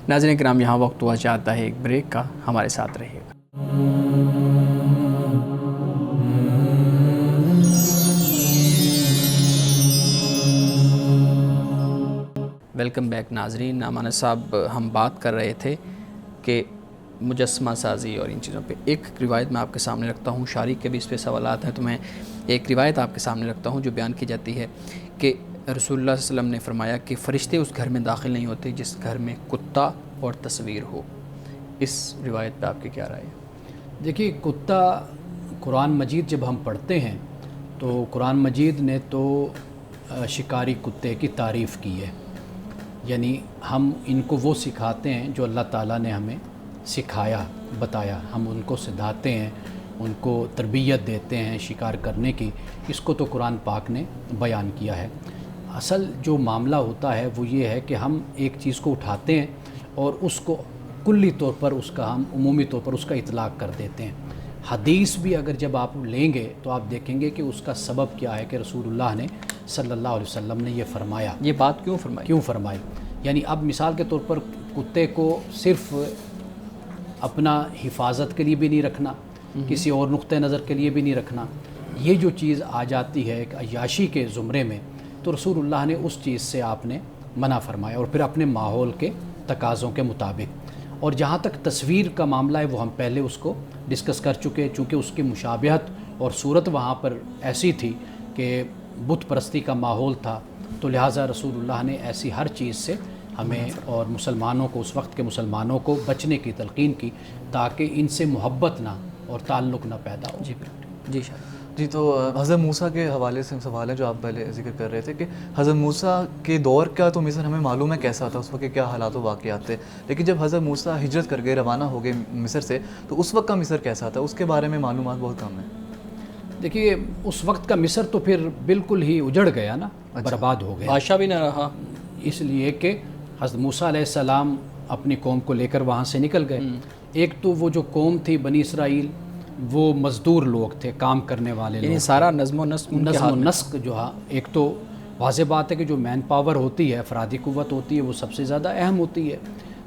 ناظرین کرام، یہاں وقت ہوا چاہتا ہے ایک بریک کا، ہمارے ساتھ رہیے گا. ویلکم بیک ناظرین. امانت صاحب، ہم بات کر رہے تھے کہ مجسمہ سازی اور ان چیزوں پہ. ایک روایت میں آپ کے سامنے رکھتا ہوں، شارح کے بھی اس پہ سوالات ہیں، تو میں ایک روایت آپ کے سامنے رکھتا ہوں جو بیان کی جاتی ہے کہ رسول اللہ صلی اللہ علیہ وسلم نے فرمایا کہ فرشتے اس گھر میں داخل نہیں ہوتے جس گھر میں کتا اور تصویر ہو. اس روایت پہ آپ کی کیا رائے ہے؟ دیکھیے، کتا قرآن مجید جب ہم پڑھتے ہیں تو قرآن مجید نے تو شکاری کتے کی تعریف کی ہے. یعنی ہم ان کو وہ سکھاتے ہیں جو اللہ تعالیٰ نے ہمیں سکھایا، بتایا، ہم ان کو سدھاتے ہیں، ان کو تربیت دیتے ہیں شکار کرنے کی. اس کو تو قرآن پاک نے بیان کیا ہے. اصل جو معاملہ ہوتا ہے وہ یہ ہے کہ ہم ایک چیز کو اٹھاتے ہیں اور اس کو کلی طور پر اس کا ہم عمومی طور پر اس کا اطلاق کر دیتے ہیں. حدیث بھی اگر جب آپ لیں گے تو آپ دیکھیں گے کہ اس کا سبب کیا ہے کہ رسول اللہ نے صلی اللہ علیہ وسلم نے یہ فرمایا. یہ بات کیوں فرمائی؟ یعنی اب مثال کے طور پر کتے کو صرف اپنا حفاظت کے لیے بھی نہیں رکھنا، کسی اور نقطہ نظر کے لیے بھی نہیں رکھنا. یہ جو چیز آ جاتی ہے ایک عیاشی کے زمرے میں تو رسول اللہ نے اس چیز سے آپ نے منع فرمایا، اور پھر اپنے ماحول کے تقاضوں کے مطابق. اور جہاں تک تصویر کا معاملہ ہے وہ ہم پہلے اس کو ڈسکس کر چکے، چونکہ اس کی مشابہت اور صورت وہاں پر ایسی تھی کہ بت پرستی کا ماحول تھا، تو لہٰذا رسول اللہ نے ایسی ہر چیز سے ہمیں اور مسلمانوں کو، اس وقت کے مسلمانوں کو بچنے کی تلقین کی تاکہ ان سے محبت نہ اور تعلق نہ پیدا ہو. جی جی. تو حضرت موسیٰ کے حوالے سے سوال ہے جو آپ پہلے ذکر کر رہے تھے کہ حضرت موسیٰ کے دور کا تو مصر ہمیں معلوم ہے کیسا تھا، اس وقت کے کیا حالات و واقعات تھے، لیکن جب حضرت موسیٰ ہجرت کر گئے، روانہ ہو گئے مصر سے، تو اس وقت کا مصر کیسا تھا؟ اس کے بارے میں معلومات بہت کم ہیں. دیکھیے، اس وقت کا مصر تو پھر بالکل ہی اجڑ گیا نا، برباد ہو گیا، بادشاہ بھی نہ رہا. اس لیے کہ حضرت موسیٰ علیہ السلام اپنی قوم کو لے کر وہاں سے نکل گئے. ایک تو وہ جو قوم تھی بنی اسرائیل، وہ مزدور لوگ تھے، کام کرنے والے یعنی لوگ، سارا نظم و نسق ان کے نظم ہاتھ و میں نسق جو ہے، ایک تو واضح بات ہے کہ جو مین پاور ہوتی ہے، افرادی قوت ہوتی ہے، وہ سب سے زیادہ اہم ہوتی ہے.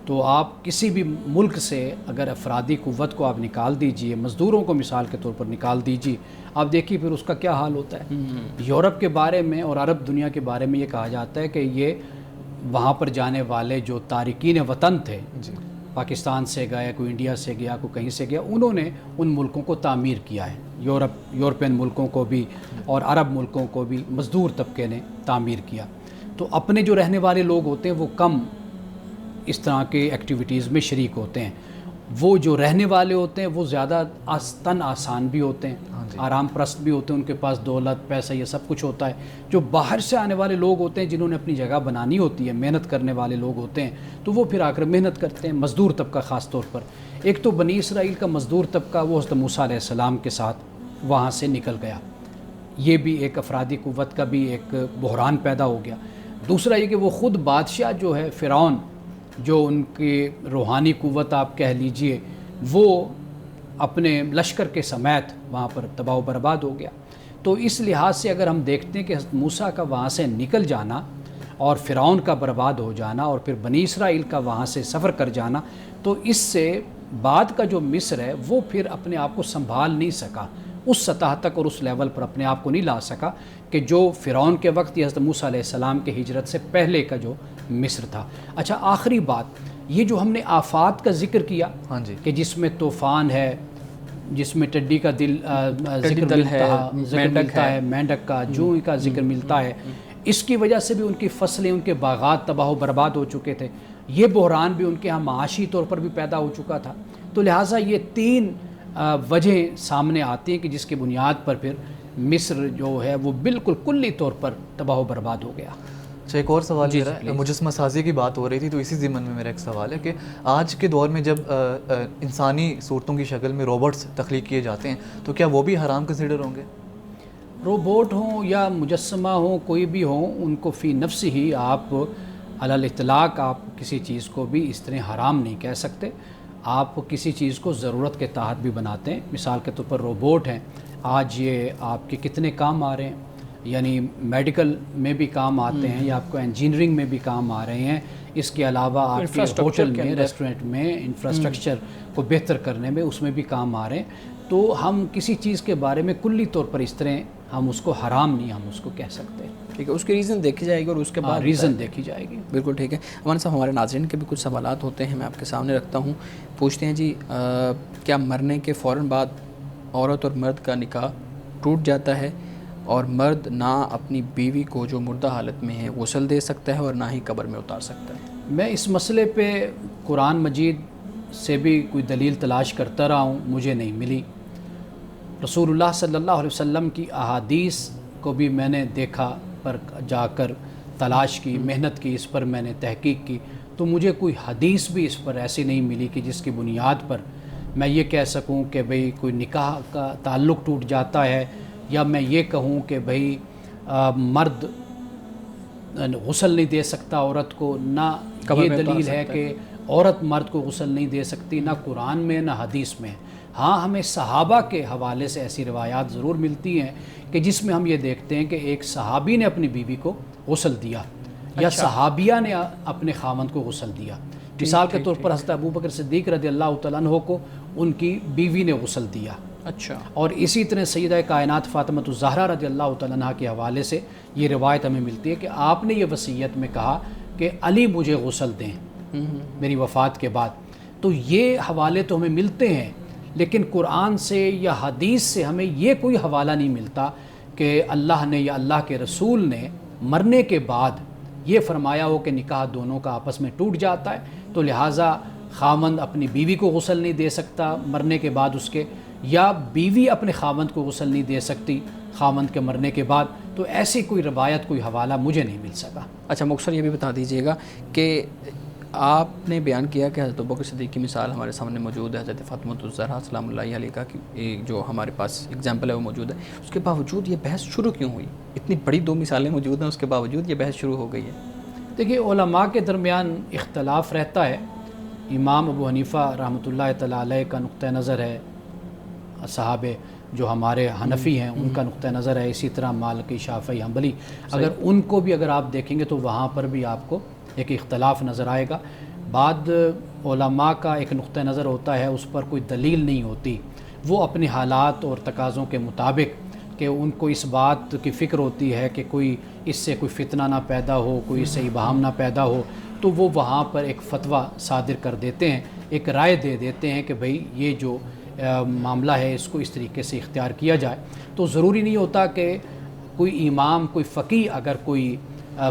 تو آپ کسی بھی ملک سے اگر افرادی قوت کو آپ نکال دیجئے، مزدوروں کو مثال کے طور پر نکال دیجئے، آپ دیکھیے پھر اس کا کیا حال ہوتا ہے. یورپ کے بارے میں اور عرب دنیا کے بارے میں یہ کہا جاتا ہے کہ یہ وہاں پر جانے والے جو تارکین وطن تھے، جی پاکستان سے گئے، کوئی انڈیا سے گیا، کوئی کہیں سے گیا، انہوں نے ان ملکوں کو تعمیر کیا ہے. یورپین ملکوں کو بھی اور عرب ملکوں کو بھی مزدور طبقے نے تعمیر کیا. تو اپنے جو رہنے والے لوگ ہوتے ہیں وہ کم اس طرح کے ایکٹیویٹیز میں شریک ہوتے ہیں. وہ جو رہنے والے ہوتے ہیں وہ زیادہ تن آسان بھی ہوتے ہیں، آرام پرست بھی ہوتے ہیں، ان کے پاس دولت پیسہ یہ سب کچھ ہوتا ہے. جو باہر سے آنے والے لوگ ہوتے ہیں جنہوں نے اپنی جگہ بنانی ہوتی ہے، محنت کرنے والے لوگ ہوتے ہیں، تو وہ پھر آ کر محنت کرتے ہیں. مزدور طبقہ خاص طور پر، ایک تو بنی اسرائیل کا مزدور طبقہ وہ حضرت موسیٰ علیہ السلام کے ساتھ وہاں سے نکل گیا. یہ بھی ایک افرادی قوت کا بھی ایک بحران پیدا ہو گیا. دوسرا یہ کہ وہ خود بادشاہ جو ہے فرعون، جو ان کی روحانی قوت آپ کہہ لیجئے، وہ اپنے لشکر کے سمیت وہاں پر تباہ و برباد ہو گیا. تو اس لحاظ سے اگر ہم دیکھتے ہیں کہ حضرت موسیٰ کا وہاں سے نکل جانا اور فرعون کا برباد ہو جانا اور پھر بنی اسرائیل کا وہاں سے سفر کر جانا، تو اس سے بعد کا جو مصر ہے وہ پھر اپنے آپ کو سنبھال نہیں سکا، اس سطح تک اور اس لیول پر اپنے آپ کو نہیں لا سکا کہ جو فرعون کے وقت یا حضرت موسیٰ علیہ السلام کے ہجرت سے پہلے کا جو مصر تھا. اچھا، آخری بات یہ جو ہم نے آفات کا ذکر کیا کہ جس میں طوفان ہے، جس میں ٹڈی کا دل ذکر ملتا ہے، مینڈک کا، جوئی کا ذکر ملتا ہے، اس کی وجہ سے بھی ان کی فصلیں، ان کے باغات تباہ و برباد ہو چکے تھے. یہ بحران بھی ان کے ہاں معاشی طور پر بھی پیدا ہو چکا تھا. تو لہٰذا یہ تین وجہ سامنے آتی ہیں کہ جس کی بنیاد پر پھر مصر جو ہے وہ بالکل کلی طور پر تباہ و برباد ہو گیا. اچھا، ایک اور سوال میرا ہے، مجسمہ سازی کی بات ہو رہی تھی تو اسی ضمن میں میرا ایک سوال ہے کہ آج کے دور میں جب انسانی صورتوں کی شکل میں روبوٹس تخلیق کیے جاتے ہیں تو کیا وہ بھی حرام کنسیڈر ہوں گے؟ روبوٹ ہوں یا مجسمہ ہوں، کوئی بھی ہوں، ان کو فی نفس ہی آپ علی الاطلاق آپ کسی چیز کو بھی اس طرح حرام نہیں کہہ سکتے. آپ کسی چیز کو ضرورت کے تحت بھی بناتے ہیں. مثال کے طور پر روبوٹ ہیں، آج یہ آپ کے کتنے کام آ رہے ہیں، یعنی میڈیکل میں بھی کام آتے ہیں یا آپ کو انجینئرنگ میں بھی کام آ رہے ہیں. اس کے علاوہ آپ کے ہوٹل میں، ریسٹورنٹ میں انفراسٹرکچر کو بہتر کرنے میں اس میں بھی کام آ رہے ہیں. تو ہم کسی چیز کے بارے میں کلی طور پر اس طرح ہم اس کو حرام نہیں ہم اس کو کہہ سکتے. ٹھیک ہے، اس کی ریزن دیکھی جائے گی اور اس کے بعد ریزن دیکھی جائے گی. بالکل ٹھیک ہے. امان صاحب، ہمارے ناظرین کے بھی کچھ سوالات ہوتے ہیں، میں آپ کے سامنے رکھتا ہوں. پوچھتے ہیں جی، کیا مرنے کے فوراً بعد عورت اور مرد کا نکاح ٹوٹ جاتا ہے اور مرد نہ اپنی بیوی کو جو مردہ حالت میں ہے غسل دے سکتا ہے اور نہ ہی قبر میں اتار سکتا ہے؟ میں اس مسئلے پہ قرآن مجید سے بھی کوئی دلیل تلاش کرتا رہا ہوں، مجھے نہیں ملی. رسول اللہ صلی اللہ علیہ وسلم کی احادیث کو بھی میں نے دیکھا، پر جا کر تلاش کی، محنت کی، اس پر میں نے تحقیق کی، تو مجھے کوئی حدیث بھی اس پر ایسی نہیں ملی کہ جس کی بنیاد پر میں یہ کہہ سکوں کہ بھئی کوئی نکاح کا تعلق ٹوٹ جاتا ہے، یا میں یہ کہوں کہ بھئی مرد غسل نہیں دے سکتا عورت کو. نہ یہ دلیل ہے کہ عورت مرد کو غسل نہیں دے سکتی، نہ قرآن میں نہ حدیث میں. ہاں، ہمیں صحابہ کے حوالے سے ایسی روایات ضرور ملتی ہیں کہ جس میں ہم یہ دیکھتے ہیں کہ ایک صحابی نے اپنی بیوی کو غسل دیا یا صحابیہ نے اپنے خاوند کو غسل دیا. مثال کے طور پر حضرت ابوبکر صدیق رضی اللہ تعالیٰ عنہ کو ان کی بیوی نے غسل دیا. اچھا. اور اسی طرح سیدہ کائنات فاطمہ الزہرا رضی اللہ تعالیٰ عنہ کے حوالے سے یہ روایت ہمیں ملتی ہے کہ آپ نے یہ وصیت میں کہا کہ علی مجھے غسل دیں میری وفات کے بعد. تو یہ حوالے تو ہمیں ملتے ہیں، لیکن قرآن سے یا حدیث سے ہمیں یہ کوئی حوالہ نہیں ملتا کہ اللہ نے یا اللہ کے رسول نے مرنے کے بعد یہ فرمایا ہو کہ نکاح دونوں کا آپس میں ٹوٹ جاتا ہے، تو لہٰذا خاوند اپنی بیوی کو غسل نہیں دے سکتا مرنے کے بعد اس کے، یا بیوی اپنے خاوند کو غسل نہیں دے سکتی خاوند کے مرنے کے بعد. تو ایسی کوئی روایت، کوئی حوالہ مجھے نہیں مل سکا. اچھا، مختصر یہ بھی بتا دیجیے گا کہ آپ نے بیان کیا کہ حضرت ابوبکر صدیق کی مثال ہمارے سامنے موجود ہے، حضرت فاطمہ الزہرا سلام اللہ علیہ کا جو ہمارے پاس اگزامپل ہے وہ موجود ہے. اس کے باوجود یہ بحث شروع کیوں ہوئی؟ اتنی بڑی دو مثالیں موجود ہیں، اس کے باوجود یہ بحث شروع ہو گئی ہے. دیکھیے، علماء کے درمیان اختلاف رہتا ہے. امام ابو حنیفہ رحمۃ اللہ تعالیٰ علیہ کا نقطہ نظر ہے، صحابے جو ہمارے حنفی ہیں ان کا نقطہ نظر ہے، اسی طرح مالکی، شافعی، حنبلی، اگر ان کو بھی اگر آپ دیکھیں گے تو وہاں پر بھی آپ کو ایک اختلاف نظر آئے گا۔ بعد علماء کا ایک نقطہ نظر ہوتا ہے، اس پر کوئی دلیل نہیں ہوتی، وہ اپنے حالات اور تقاضوں کے مطابق کہ ان کو اس بات کی فکر ہوتی ہے کہ کوئی اس سے کوئی فتنہ نہ پیدا ہو، کوئی اس سے ابہام نہ پیدا ہو، تو وہ وہاں پر ایک فتویٰ صادر کر دیتے ہیں، ایک رائے دے دیتے ہیں کہ بھئی یہ جو معاملہ ہے اس کو اس طریقے سے اختیار کیا جائے۔ تو ضروری نہیں ہوتا کہ کوئی امام، کوئی فقیہ اگر کوئی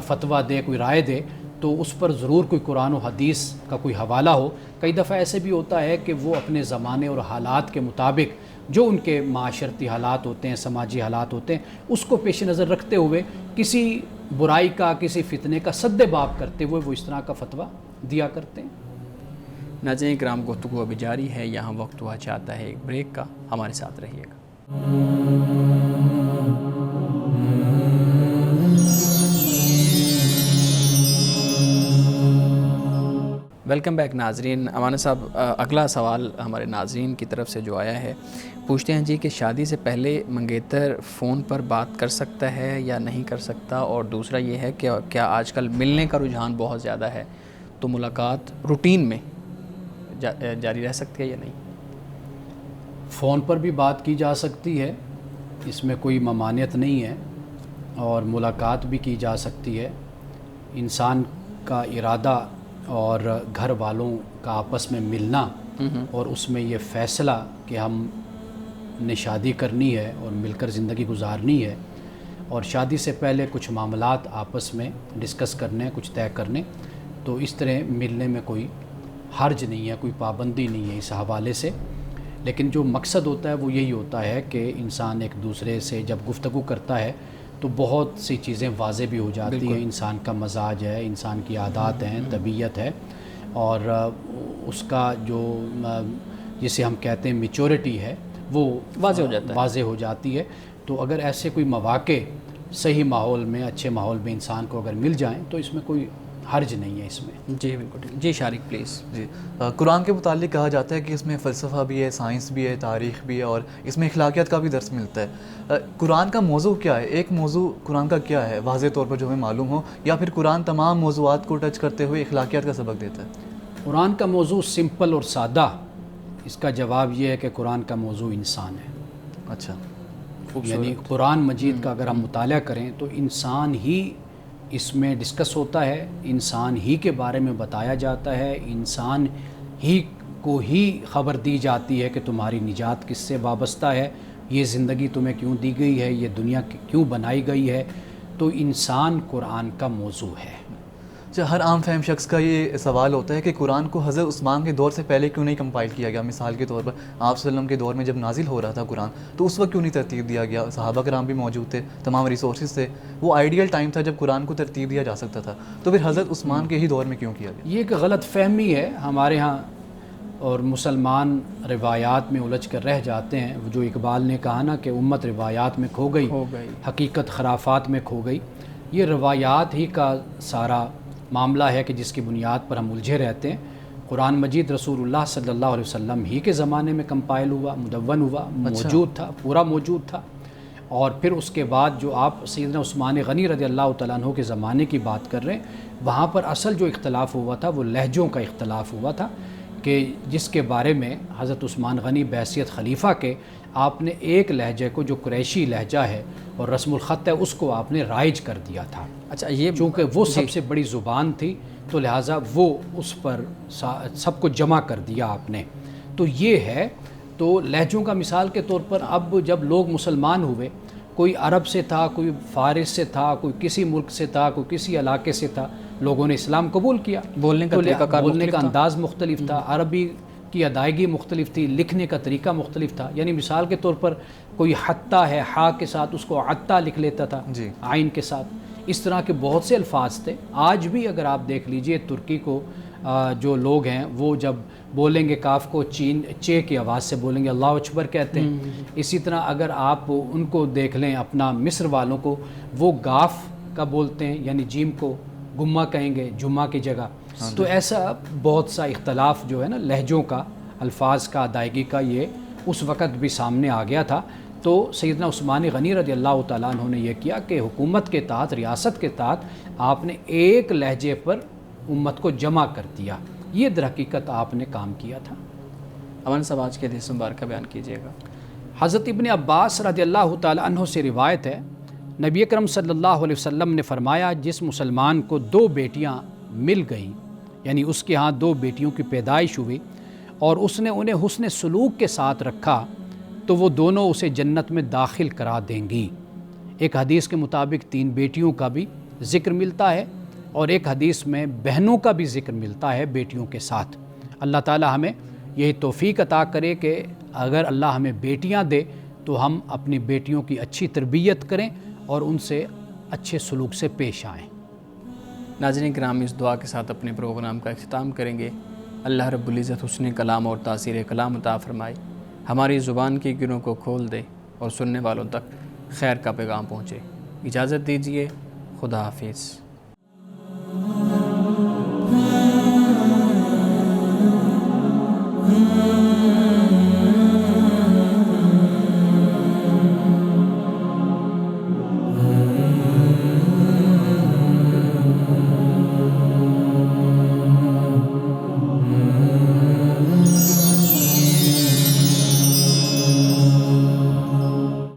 فتویٰ دے، کوئی رائے دے تو اس پر ضرور کوئی قرآن و حدیث کا کوئی حوالہ ہو۔ کئی دفعہ ایسے بھی ہوتا ہے کہ وہ اپنے زمانے اور حالات کے مطابق جو ان کے معاشرتی حالات ہوتے ہیں، سماجی حالات ہوتے ہیں، اس کو پیش نظر رکھتے ہوئے کسی برائی کا، کسی فتنے کا سد باب کرتے ہوئے وہ اس طرح کا فتویٰ دیا کرتے ہیں۔ ناظرین کرام، گفتگو ابھی جاری ہے، یہاں وقت ہوا چاہتا ہے ایک بریک کا، ہمارے ساتھ رہیے گا۔ ویلکم بیک ناظرین۔ امانہ صاحب، اگلا سوال ہمارے ناظرین کی طرف سے جو آیا ہے، پوچھتے ہیں جی کہ شادی سے پہلے منگیتر فون پر بات کر سکتا ہے یا نہیں کر سکتا، اور دوسرا یہ ہے کہ کیا آج کل ملنے کا رجحان بہت زیادہ ہے تو ملاقات روٹین میں جاری رہ سکتی ہے یا نہیں؟ فون پر بھی بات کی جا سکتی ہے، اس میں کوئی ممانعت نہیں ہے، اور ملاقات بھی کی جا سکتی ہے۔ انسان کا ارادہ اور گھر والوں کا آپس میں ملنا اور اس میں یہ فیصلہ کہ ہم نے شادی کرنی ہے اور مل کر زندگی گزارنی ہے، اور شادی سے پہلے کچھ معاملات آپس میں ڈسکس کرنے، کچھ طے کرنے، تو اس طرح ملنے میں کوئی حرج نہیں ہے، کوئی پابندی نہیں ہے اس حوالے سے۔ لیکن جو مقصد ہوتا ہے وہ یہی ہوتا ہے کہ انسان ایک دوسرے سے جب گفتگو کرتا ہے تو بہت سی چیزیں واضح بھی ہو جاتی ہیں، انسان کا مزاج ہے، انسان کی عادات ہیں، طبیعت ہے، اور اس کا جو جسے ہم کہتے ہیں میچورٹی ہے وہ واضح ہو جاتی ہے۔ تو اگر ایسے کوئی مواقع صحیح ماحول میں، اچھے ماحول میں انسان کو اگر مل جائیں تو اس میں کوئی حرج نہیں ہے اس میں۔ جی بالکل۔ جی شارق پلیز۔ جی، قرآن کے متعلق کہا جاتا ہے کہ اس میں فلسفہ بھی ہے، سائنس بھی ہے، تاریخ بھی ہے، اور اس میں اخلاقیات کا بھی درس ملتا ہے۔ قرآن کا موضوع کیا ہے؟ ایک موضوع قرآن کا کیا ہے واضح طور پر جو ہمیں معلوم ہو، یا پھر قرآن تمام موضوعات کو ٹچ کرتے ہوئے اخلاقیات کا سبق دیتا ہے؟ قرآن کا موضوع سمپل اور سادہ، اس کا جواب یہ ہے کہ قرآن کا موضوع انسان ہے۔ اچھا، یعنی قرآن مجید کا اگر ہم مطالعہ کریں تو انسان ہی اس میں ڈسکس ہوتا ہے، انسان ہی کے بارے میں بتایا جاتا ہے، انسان ہی کو ہی خبر دی جاتی ہے کہ تمہاری نجات کس سے وابستہ ہے، یہ زندگی تمہیں کیوں دی گئی ہے، یہ دنیا کیوں بنائی گئی ہے۔ تو انسان قرآن کا موضوع ہے۔ ہر عام فہم شخص کا یہ سوال ہوتا ہے کہ قرآن کو حضرت عثمان کے دور سے پہلے کیوں نہیں کمپائل کیا گیا؟ مثال کے طور پر آپ صلی اللہ علیہ وسلم کے دور میں جب نازل ہو رہا تھا قرآن تو اس وقت کیوں نہیں ترتیب دیا گیا؟ صحابہ کرام بھی موجود تھے، تمام ریسورسز تھے، وہ آئیڈیل ٹائم تھا جب قرآن کو ترتیب دیا جا سکتا تھا، تو پھر حضرت عثمان کے ہی دور میں کیوں کیا گیا؟ یہ ایک غلط فہمی ہے ہمارے ہاں، اور مسلمان روایات میں الجھ کر رہ جاتے ہیں۔ جو اقبال نے کہا نا کہ امت روایات میں کھو گئی، حقیقت خرافات میں کھو گئی، یہ روایات ہی کا سارا معاملہ ہے کہ جس کی بنیاد پر ہم الجھے رہتے ہیں۔ قرآن مجید رسول اللہ صلی اللہ علیہ وسلم ہی کے زمانے میں کمپائل ہوا، مدون ہوا، موجود تھا، پورا موجود تھا، اور پھر اس کے بعد جو آپ سیدنا عثمان غنی رضی اللہ تعالیٰ عنہ کے زمانے کی بات کر رہے ہیں، وہاں پر اصل جو اختلاف ہوا تھا وہ لہجوں کا اختلاف ہوا تھا، کہ جس کے بارے میں حضرت عثمان غنی بحیثیت خلیفہ کے آپ نے ایک لہجے کو جو قریشی لہجہ ہے اور رسم الخط ہے اس کو آپ نے رائج کر دیا تھا۔ اچھا، یہ چونکہ وہ سب سے بڑی زبان تھی تو لہٰذا وہ اس پر سب کو جمع کر دیا آپ نے۔ تو یہ ہے، تو لہجوں کا مثال کے طور پر اب جب لوگ مسلمان ہوئے، کوئی عرب سے تھا، کوئی فارس سے تھا، کوئی کسی ملک سے تھا، کوئی کسی علاقے سے تھا، لوگوں نے اسلام قبول کیا، بولنے کا انداز مختلف تھا، عربی کی ادائیگی مختلف تھی، لکھنے کا طریقہ مختلف تھا۔ یعنی مثال کے طور پر کوئی حتہ ہے، ہا کے ساتھ اس کو عطا لکھ لیتا تھا، عین کے ساتھ، اس طرح کے بہت سے الفاظ تھے۔ آج بھی اگر آپ دیکھ لیجئے ترکی کو جو لوگ ہیں وہ جب بولیں گے کاف کو چے کی آواز سے بولیں گے، اللہ اکبر کہتے ہیں۔ اسی طرح اگر آپ ان کو دیکھ لیں اپنا مصر والوں کو، وہ گاف کا بولتے ہیں، یعنی جیم کو گمہ کہیں گے جمعہ کی جگہ۔ تو ایسا بہت سا اختلاف جو ہے نا لہجوں کا، الفاظ کا، ادائیگی کا، یہ اس وقت بھی سامنے آ گیا تھا، تو سیدنا عثمان غنی رضی اللہ تعالیٰ عنہ نے یہ کیا کہ حکومت کے تحت، ریاست کے تحت آپ نے ایک لہجے پر امت کو جمع کر دیا۔ یہ در حقیقت آپ نے کام کیا تھا۔ امن صاحب آج کے حدیث مبارکہ بیان کیجیے گا۔ حضرت ابن عباس رضی اللہ تعالیٰ عنہ سے روایت ہے، نبی اکرم صلی اللہ علیہ وسلم نے فرمایا، جس مسلمان کو 2 بیٹیاں مل گئیں، یعنی اس کے ہاں 2 بیٹیوں کی پیدائش ہوئی اور اس نے انہیں حسن سلوک کے ساتھ رکھا، تو وہ دونوں اسے جنت میں داخل کرا دیں گی۔ ایک حدیث کے مطابق 3 بیٹیوں کا بھی ذکر ملتا ہے اور ایک حدیث میں بہنوں کا بھی ذکر ملتا ہے بیٹیوں کے ساتھ۔ اللہ تعالی ہمیں یہی توفیق عطا کرے کہ اگر اللہ ہمیں بیٹیاں دے تو ہم اپنی بیٹیوں کی اچھی تربیت کریں اور ان سے اچھے سلوک سے پیش آئیں۔ ناظرین کرام، اس دعا کے ساتھ اپنے پروگرام کا اختتام کریں گے۔ اللہ رب العزت حسن کلام اور تاثیر کلام عطا فرمائے، ہماری زبان کی گروں کو کھول دے اور سننے والوں تک خیر کا پیغام پہنچے۔ اجازت دیجیے، خدا حافظ۔